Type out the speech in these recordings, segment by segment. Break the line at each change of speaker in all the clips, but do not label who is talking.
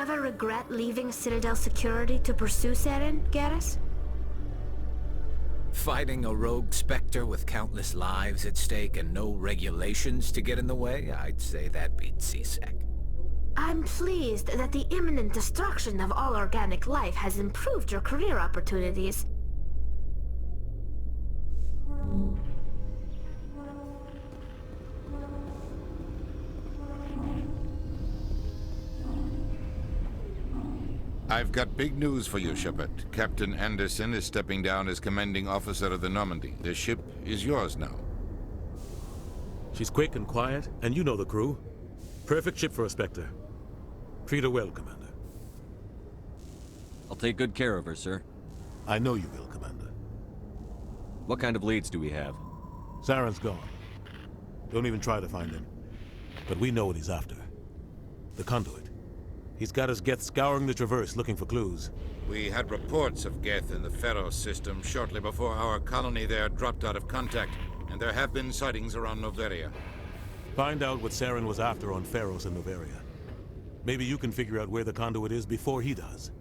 ever regret leaving Citadel Security to pursue Saren, Garrus?
Fighting a rogue Spectre with countless lives at stake and no regulations to get in the way? I'd say that beats C-Sec.
I'm pleased that the imminent destruction of all organic life has improved your career opportunities.
I've got big news for you, Shepard. Captain Anderson is stepping down as commanding officer of the Normandy. The ship is yours now.
She's quick and quiet, and you know the crew. Perfect ship for a Spectre. Treat her well, Commander.
I'll take good care of her, sir.
I know you will, Commander.
What kind of leads do we have?
Saren's gone. Don't even try to find him. But we know what he's after. The Conduit. He's got his Geth scouring the Traverse looking for clues.
We had reports of Geth in the Pharos system shortly before our colony there dropped out of contact, and there have been sightings around Noveria.
Find out what Saren was after on Pharos and Noveria. Maybe you can figure out where the Conduit is before he does.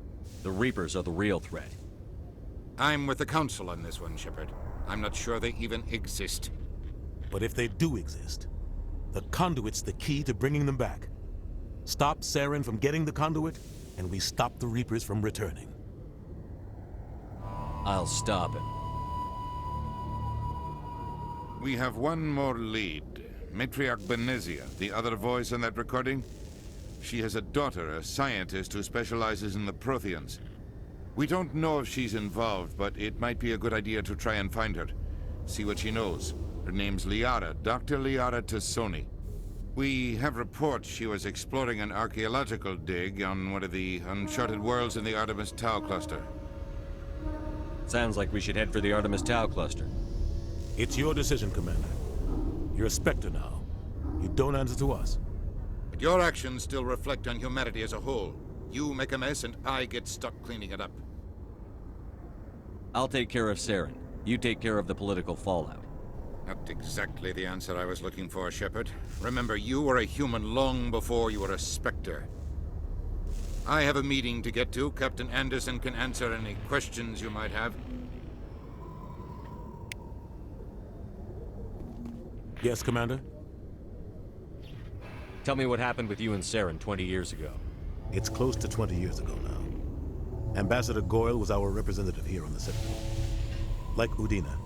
The Reapers are the real threat.
I'm with the Council on this one, Shepard. I'm not sure they even exist.
But if they do exist, the Conduit's the key to bringing them back. Stop Saren from getting the Conduit, and we stop the Reapers from returning.
I'll stop him.
We have one more lead. Matriarch Benezia, the other voice in that recording. She has a daughter, a scientist who specializes in the Protheans. We don't know if she's involved, but it might be a good idea to try and find her. See what she knows. Her name's Liara, Dr. Liara Tassoni. We have reports she was exploring an archaeological dig on one of the uncharted worlds in the Artemis Tau cluster.
Sounds like we should head for the Artemis Tau cluster.
It's your decision, Commander. You're a Spectre now. You don't answer to us.
But your actions still reflect on humanity as a whole. You make a mess and I get stuck cleaning it up.
I'll take care of Saren. You take care of the political fallout.
Not exactly the answer I was looking for, Shepard. Remember, you were a human long before you were a Spectre. I have a meeting to get to. Captain Anderson can answer any questions you might have.
Yes, Commander?
Tell me what happened with you and Saren 20 years ago.
It's close to 20 years ago now. Ambassador Goyle was our representative here on the Citadel. Like Udina,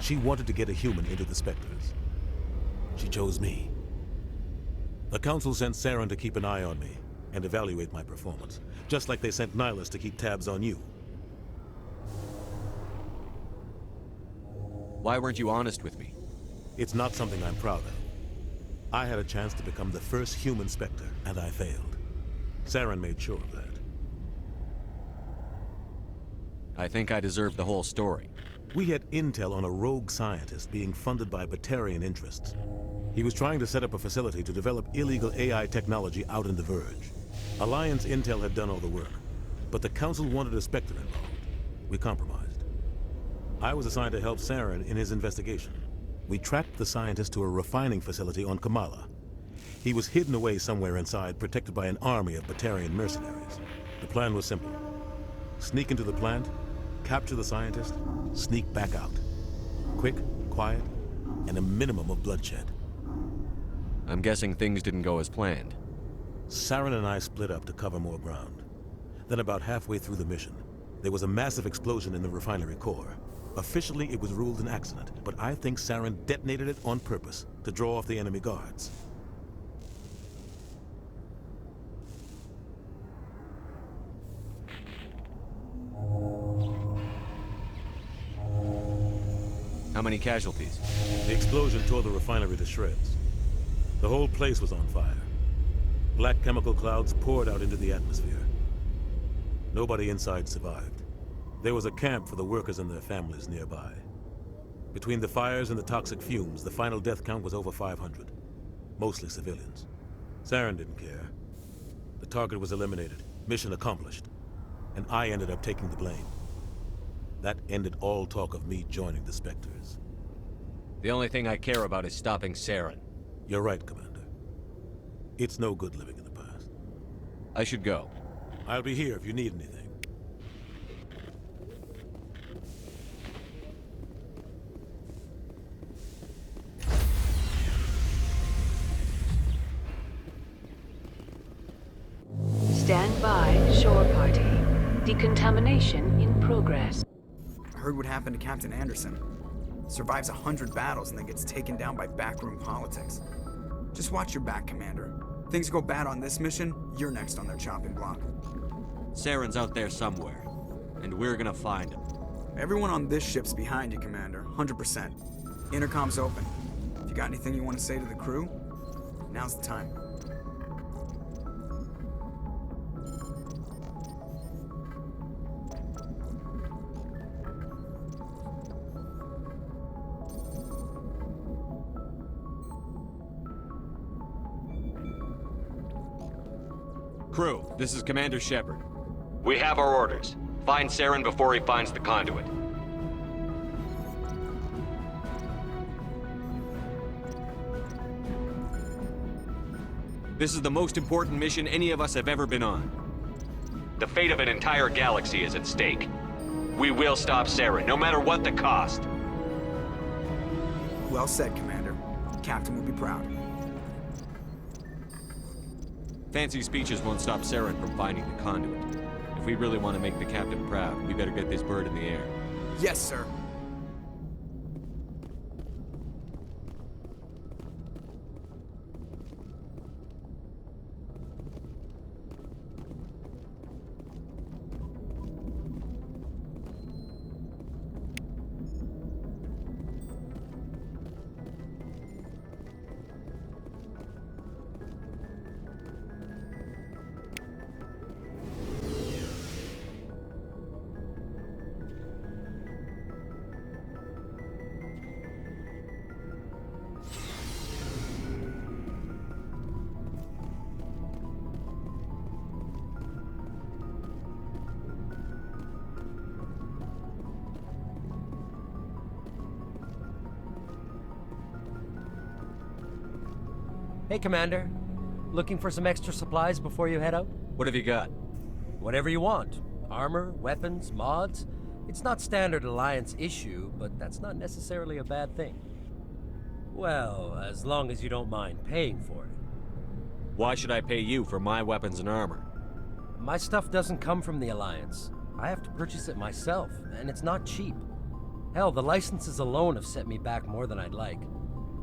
she wanted to get a human into the Spectres. She chose me. The Council sent Saren to keep an eye on me and evaluate my performance, just like they sent Nihilus to keep tabs on you.
Why weren't you honest with me?
It's not something I'm proud of. I had a chance to become the first human Spectre, and I failed. Saren made sure of that.
I think I deserve the whole story.
We had intel on a rogue scientist being funded by Batarian interests. He was trying to set up a facility to develop illegal AI technology out in the Verge. Alliance intel had done all the work, but the Council wanted a Spectre involved. We compromised. I was assigned to help Saren in his investigation. We tracked the scientist to a refining facility on Kamala. He was hidden away somewhere inside, protected by an army of Batarian mercenaries. The plan was simple. Sneak into the plant, capture the scientist, sneak back out. Quick, quiet, and a minimum of bloodshed.
I'm guessing things didn't go as planned.
Saren and I split up to cover more ground. Then about halfway through the mission, there was a massive explosion in the refinery core. Officially, it was ruled an accident, but I think Saren detonated it on purpose to draw off the enemy guards.
How many casualties?
The explosion tore the refinery to shreds. The whole place was on fire. Black chemical clouds poured out into the atmosphere. Nobody inside survived. There was a camp for the workers and their families nearby. Between the fires and the toxic fumes, the final death count was over 500. Mostly civilians. Saren didn't care. The target was eliminated, mission accomplished. And I ended up taking the blame. That ended all talk of me joining the Spectres.
The only thing I care about is stopping Saren.
You're right, Commander. It's no good living in the past.
I should go.
I'll be here if you need anything.
Stand by, shore party. Decontamination in progress.
I heard what happened to Captain Anderson. Survives 100 battles and then gets taken down by backroom politics. Just watch your back, Commander. Things go bad on this mission, you're next on their chopping block.
Saren's out there somewhere, and we're gonna find him.
Everyone on this ship's behind you, Commander. 100%. Intercom's open. If you got anything you want to say to the crew, now's the time.
Crew, this is Commander Shepard.
We have our orders. Find Saren before he finds the conduit.
This is the most important mission any of us have ever been on.
The fate of an entire galaxy is at stake. We will stop Saren, no matter what the cost.
Well said, Commander. Captain will be proud.
Fancy speeches won't stop Saren from finding the conduit. If we really want to make the captain proud, we better get this bird in the air.
Yes, sir.
Hey, Commander. Looking for some extra supplies before you head out?
What have you got?
Whatever you want. Armor, weapons, mods. It's not standard Alliance issue, but that's not necessarily a bad thing. Well, as long as you don't mind paying for it.
Why should I pay you for my weapons and armor?
My stuff doesn't come from the Alliance. I have to purchase it myself, and it's not cheap. Hell, the licenses alone have set me back more than I'd like.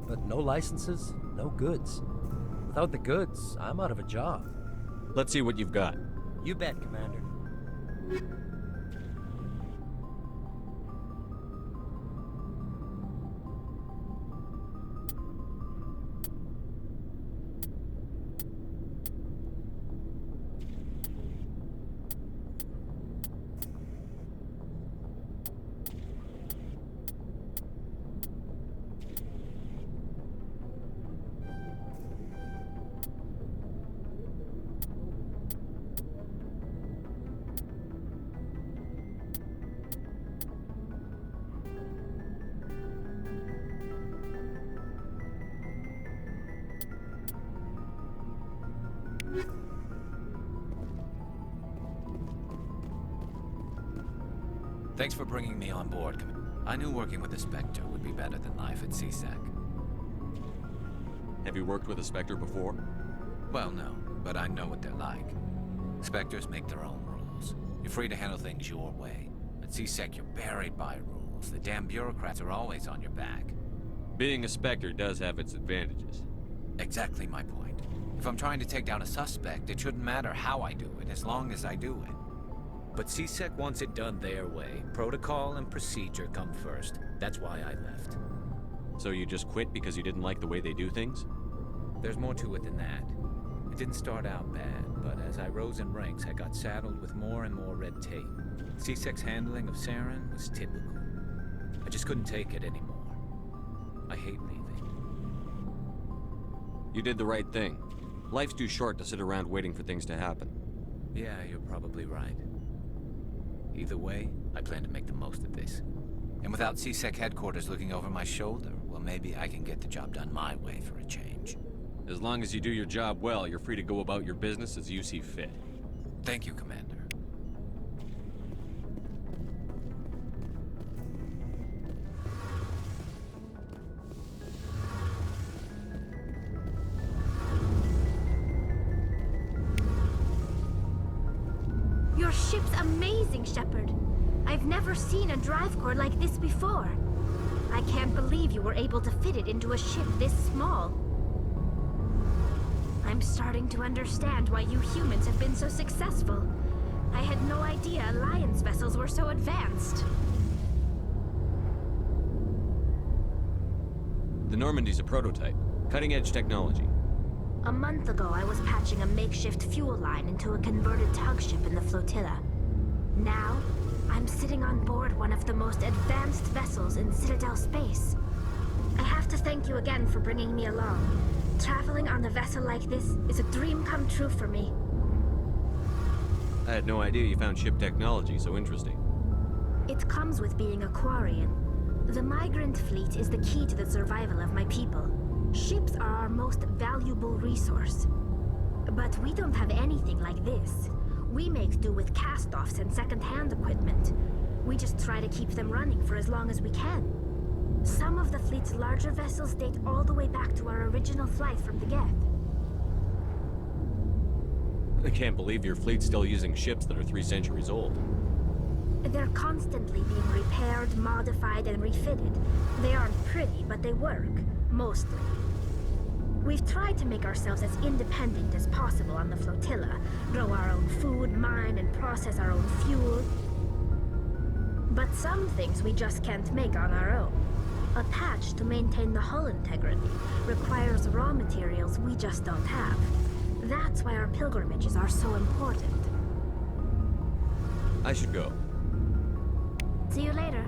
But no licenses, no goods. Without the goods, I'm out of a job.
Let's see what you've got.
You bet, Commander.
Thanks for bringing me on board. I knew working with the Spectre would be better than life at CSEC.
Have you worked with a Spectre before?
Well, no, but I know what they're like. Spectres make their own rules. You're free to handle things your way. At CSEC, you're buried by rules. The damn bureaucrats are always on your back.
Being a Spectre does have its advantages.
Exactly my point. If I'm trying to take down a suspect, it shouldn't matter how I do it, as long as I do it. But CSEC wants it done their way. Protocol and procedure come first. That's why I left.
So you just quit because you didn't like the way they do things?
There's more to it than that. It didn't start out bad, but as I rose in ranks, I got saddled with more and more red tape. CSEC's handling of Saren was typical. I just couldn't take it anymore. I hate leaving.
You did the right thing. Life's too short to sit around waiting for things to happen.
Yeah, you're probably right. Either way, I plan to make the most of this. And without CSEC headquarters looking over my shoulder, well, maybe I can get the job done my way for a change.
As long as you do your job well, you're free to go about your business as you see fit.
Thank you, Commander.
Your ship's amazing, Shepard. I've never seen a drive core like this before. I can't believe you were able to fit it into a ship this small. I'm starting to understand why you humans have been so successful. I had no idea Alliance vessels were so advanced.
The Normandy's a prototype. Cutting-edge technology.
A month ago, I was patching a makeshift fuel line into a converted tug ship in the flotilla. Now, I'm sitting on board one of the most advanced vessels in Citadel space. I have to thank you again for bringing me along. Traveling on a vessel like this is a dream come true for me.
I had no idea you found ship technology so interesting.
It comes with being a Quarian. The migrant fleet is the key to the survival of my people. Ships are our most valuable resource. But we don't have anything like this. We make do with cast-offs and second-hand equipment. We just try to keep them running for as long as we can. Some of the fleet's larger vessels date all the way back to our original flight from the Geth.
I can't believe your fleet's still using ships that are 3 centuries old.
They're constantly being repaired, modified, and refitted. They aren't pretty, but they work. Mostly. We've tried to make ourselves as independent as possible on the flotilla, grow our own food, mine, and process our own fuel. But some things we just can't make on our own. A patch to maintain the hull integrity requires raw materials we just don't have. That's why our pilgrimages are so important.
I should go.
See you later.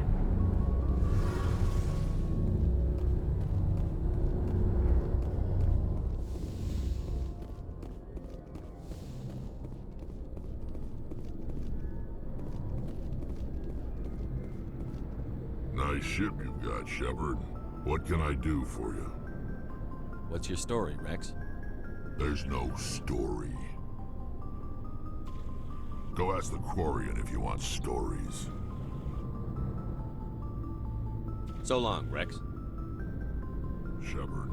Nice ship you've got, Shepard. What can I do for you?
What's your story, Rex?
There's no story. Go ask the Quarian if you want stories.
So long, Rex.
Shepard.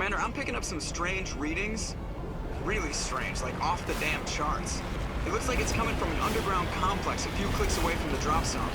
Commander, I'm picking up some strange readings. Really strange, like off the damn charts. It looks like it's coming from an underground complex a few clicks away from the drop zone.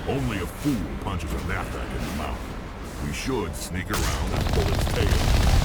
Only a fool punches a knapsack in the mouth. We should sneak around and pull its tail.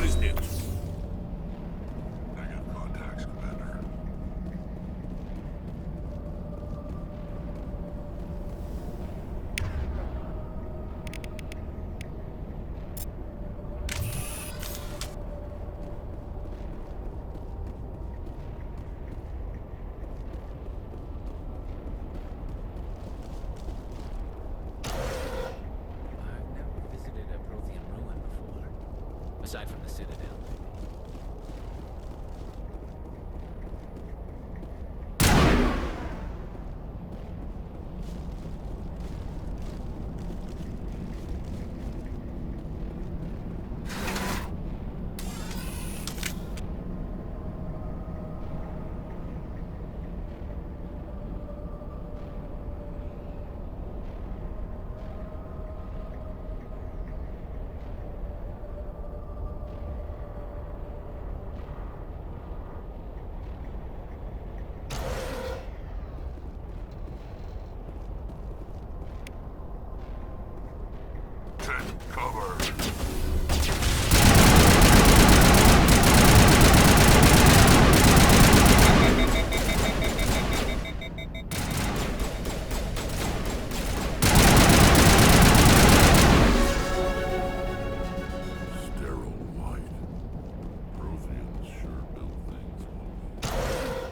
is news? Negative contacts, Commander.
I've never visited a Prothean ruin before, aside from the Citadel.
Take cover. Sterile white. Protheans sure build things well.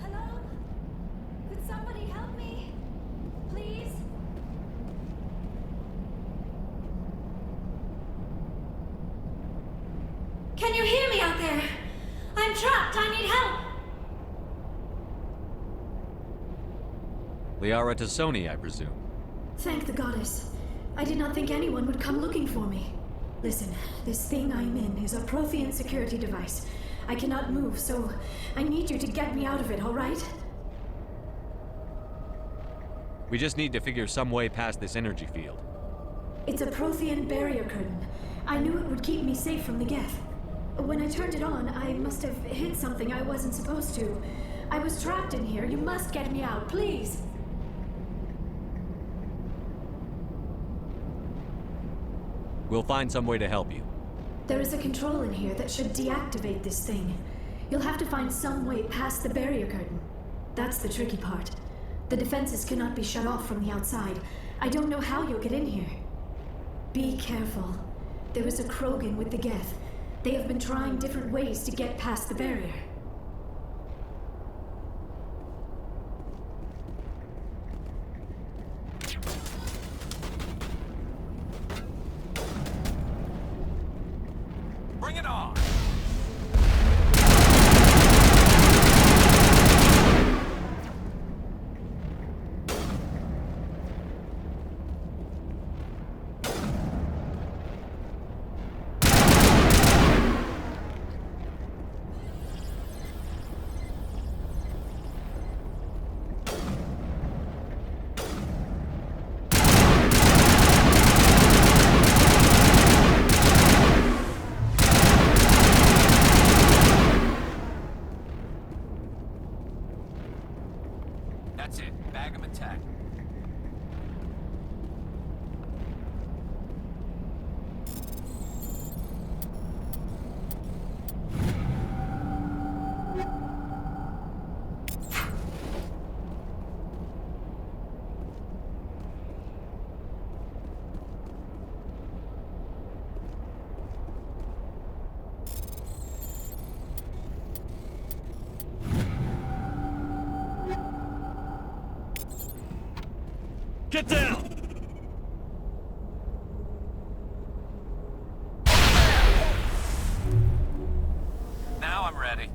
Hello? Could somebody help me? Please? Can you hear me out there? I'm trapped. I need help.
Liara Tassoni, I presume.
Thank the goddess. I did not think anyone would come looking for me. Listen, this thing I'm in is a Prothean security device. I cannot move, so I need you to get me out of it, all right?
We just need to figure some way past this energy field.
It's a Prothean barrier curtain. I knew it would keep me safe from the Geth. When I turned it on, I must have hit something I wasn't supposed to. I was trapped in here. You must get me out, please.
We'll find some way to help you.
There is a control in here that should deactivate this thing. You'll have to find some way past the barrier curtain. That's the tricky part. The defenses cannot be shut off from the outside. I don't know how you'll get in here. Be careful. There is a Krogan with the Geth. They have been trying different ways to get past the barrier.
Bring it on!
That's it. Bag 'em and tag 'em.
Get down!
Now I'm ready.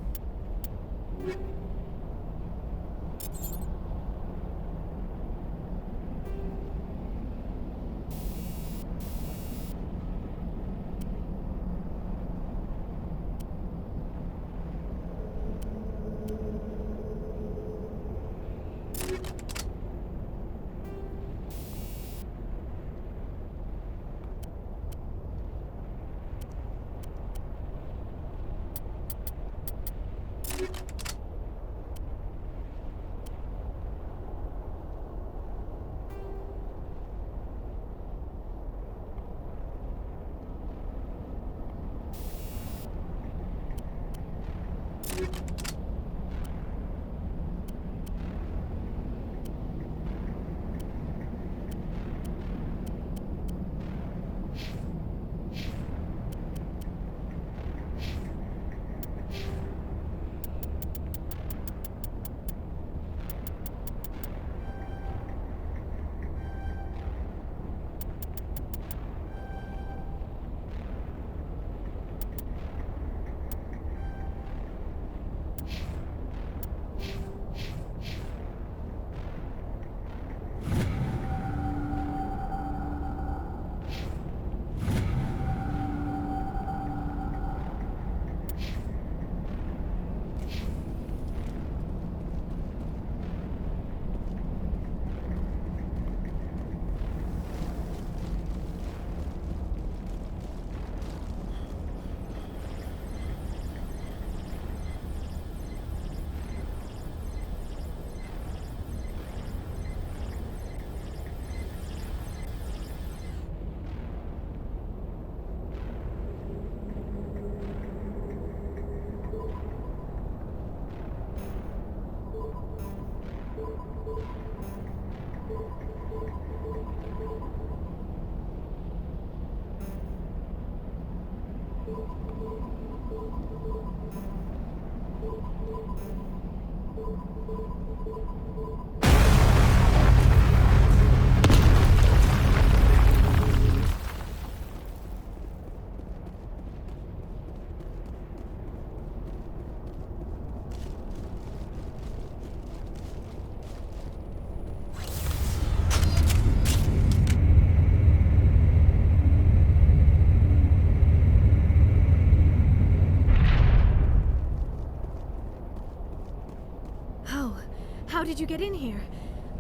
How did you get in here?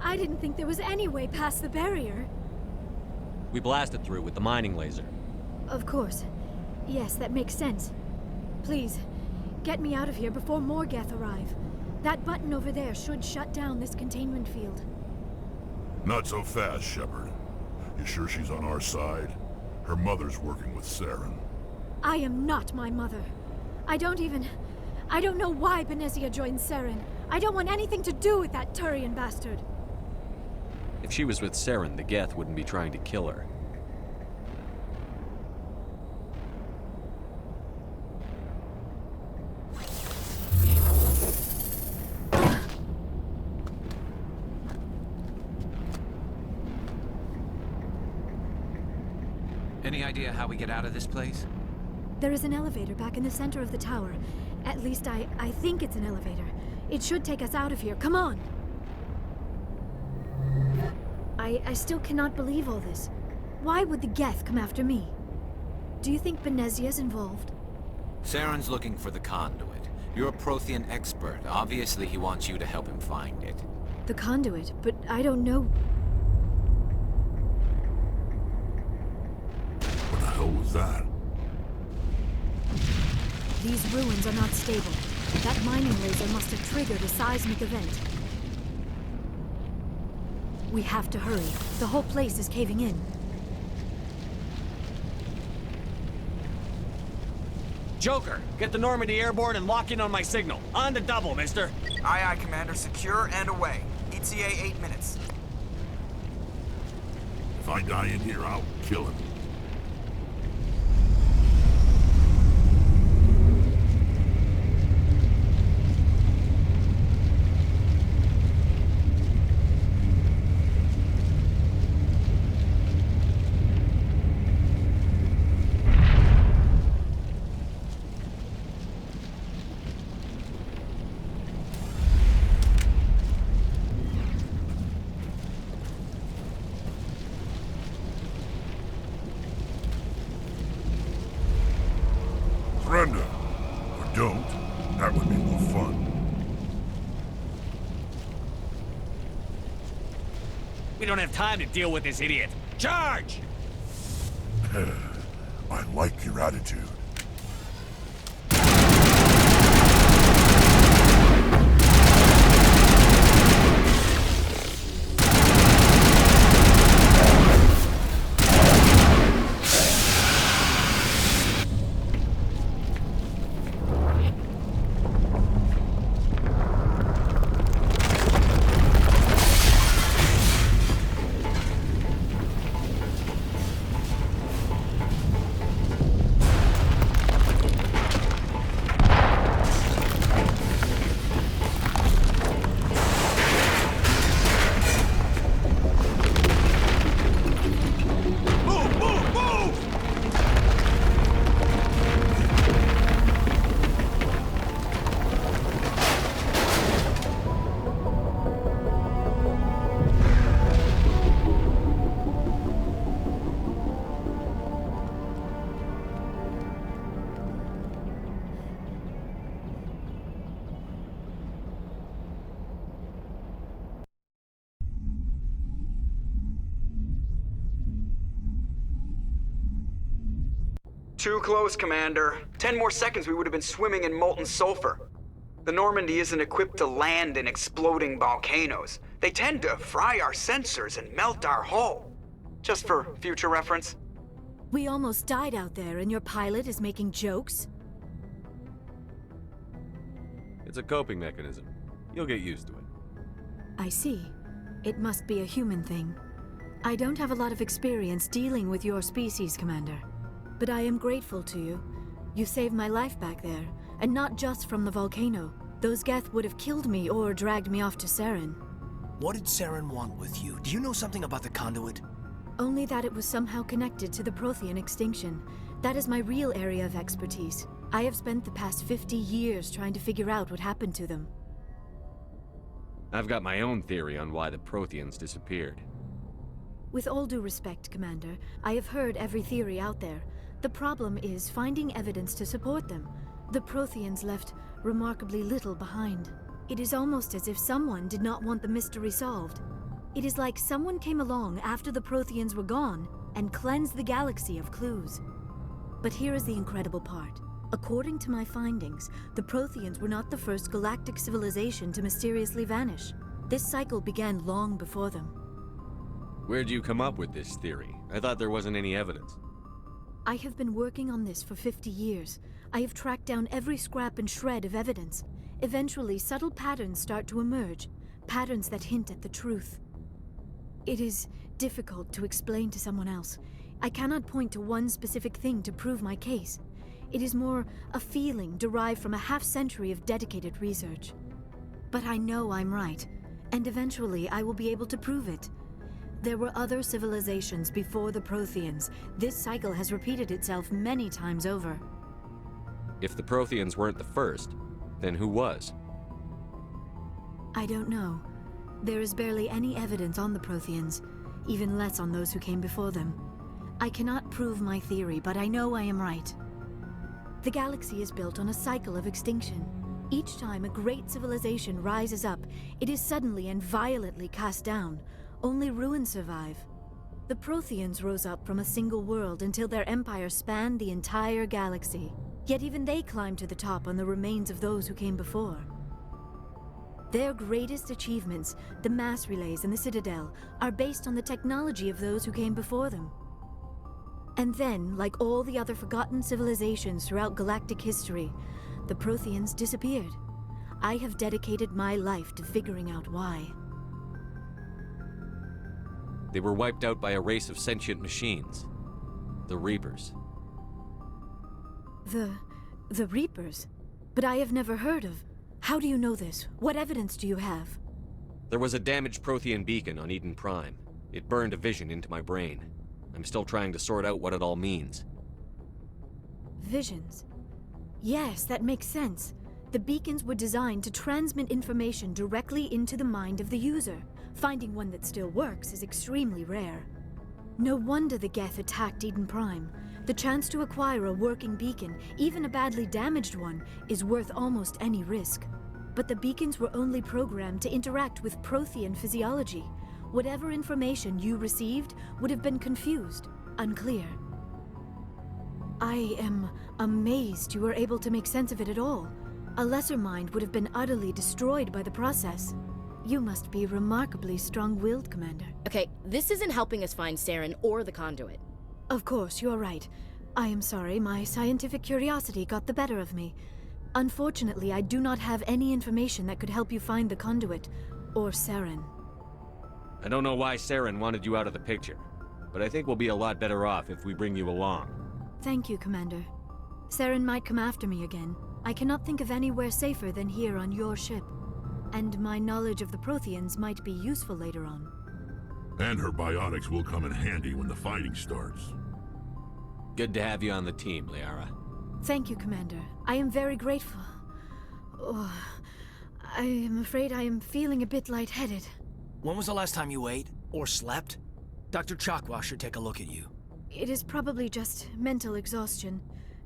I didn't think there was any way past the barrier.
We blasted through with the mining laser.
Of course. Yes, that makes sense. Please, get me out of here before more Geth arrive. That button over there should shut down this containment field.
Not so fast, Shepard. You sure she's on our side? Her mother's working with Saren.
I am not my mother. I don't know why Benezia joined Saren. I don't want anything to do with that Turian bastard.
If she was with Saren, the Geth wouldn't be trying to kill her.
Any idea how we get out of this place?
There is an elevator back in the center of the tower. At least I think it's an elevator. It should take us out of here. Come on! I still cannot believe all this. Why would the Geth come after me? Do you think Benezia's involved?
Saren's looking for the conduit. You're a Prothean expert. Obviously, he wants you to help him find it.
The conduit, but I don't know.
What the hell was that?
These ruins are not stable. That mining laser must have triggered a seismic event. We have to hurry. The whole place is caving in.
Joker, get the Normandy airborne and lock in on my signal. On the double, mister.
Aye, aye, Commander. Secure and away. ETA 8 minutes.
If I die in here, I'll kill him. Surrender. Or don't. That would be more fun.
We don't have time to deal with this idiot. Charge!
I like your attitude.
Too close, Commander. 10 more seconds we would have been swimming in molten sulfur. The Normandy isn't equipped to land in exploding volcanoes. They tend to fry our sensors and melt our hull. Just for future reference.
We almost died out there, and your pilot is making jokes?
It's a coping mechanism. You'll get used to it.
I see. It must be a human thing. I don't have a lot of experience dealing with your species, Commander. But I am grateful to you. You saved my life back there, and not just from the volcano. Those Geth would have killed me or dragged me off to Saren.
What did Saren want with you? Do you know something about the conduit?
Only that it was somehow connected to the Prothean extinction. That is my real area of expertise. I have spent the past 50 years trying to figure out what happened to them.
I've got my own theory on why the Protheans disappeared.
With all due respect, Commander, I have heard every theory out there. The problem is finding evidence to support them. The Protheans left remarkably little behind. It is almost as if someone did not want the mystery solved. It is like someone came along after the Protheans were gone and cleansed the galaxy of clues. But here is the incredible part. According to my findings, the Protheans were not the first galactic civilization to mysteriously vanish. This cycle began long before them.
Where'd you come up with this theory? I thought there wasn't any evidence.
I have been working on this for 50 years. I have tracked down every scrap and shred of evidence. Eventually, subtle patterns start to emerge, patterns that hint at the truth. It is difficult to explain to someone else. I cannot point to one specific thing to prove my case. It is more a feeling derived from a half-century of dedicated research. But I know I'm right, and eventually I will be able to prove it. There were other civilizations before the Protheans. This cycle has repeated itself many times over.
If the Protheans weren't the first, then who was?
I don't know. There is barely any evidence on the Protheans, even less on those who came before them. I cannot prove my theory, but I know I am right. The galaxy is built on a cycle of extinction. Each time a great civilization rises up, it is suddenly and violently cast down. Only ruins survive. The Protheans rose up from a single world until their empire spanned the entire galaxy. Yet even they climbed to the top on the remains of those who came before. Their greatest achievements, the mass relays and the Citadel, are based on the technology of those who came before them. And then, like all the other forgotten civilizations throughout galactic history, the Protheans disappeared. I have dedicated my life to figuring out why.
They were wiped out by a race of sentient machines. The Reapers.
The Reapers? But I have never heard of. How do you know this? What evidence do you have?
There was a damaged Prothean beacon on Eden Prime. It burned a vision into my brain. I'm still trying to sort out what it all means.
Visions? Yes, that makes sense. The beacons were designed to transmit information directly into the mind of the user. Finding one that still works is extremely rare. No wonder the Geth attacked Eden Prime. The chance to acquire a working beacon, even a badly damaged one, is worth almost any risk. But the beacons were only programmed to interact with Prothean physiology. Whatever information you received would have been confused, unclear. I am amazed you were able to make sense of it at all. A lesser mind would have been utterly destroyed by the process. You must be remarkably strong-willed, Commander.
Okay, this isn't helping us find Saren or the conduit.
Of course, you are right. I am sorry, my scientific curiosity got the better of me. Unfortunately, I do not have any information that could help you find the conduit, or Saren.
I don't know why Saren wanted you out of the picture, but I think we'll be a lot better off if we bring you along.
Thank you, Commander. Saren might come after me again. I cannot think of anywhere safer than here on your ship. And my knowledge of the Protheans might be useful later on.
And her biotics will come in handy when the fighting starts.
Good to have you on the team, Liara.
Thank you, Commander. I am very grateful. Oh, I am afraid I am feeling a bit lightheaded.
When was the last time you ate? Or slept? Dr. Chakwa should take a look at you.
It is probably just mental exhaustion,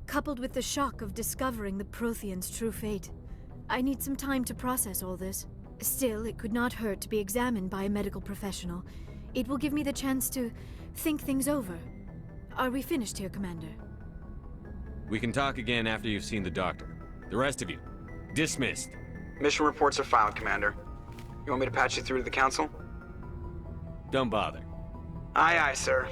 coupled with the shock of discovering the Protheans' true fate. I need some time to process all this. Still, it could not hurt to be examined by a medical professional. It will give me the chance to think things over. Are we finished here, Commander?
We can talk again after you've seen the doctor. The rest of you, dismissed.
Mission reports are filed, Commander. You want me to patch you through to the Council?
Don't bother.
Aye, aye, sir.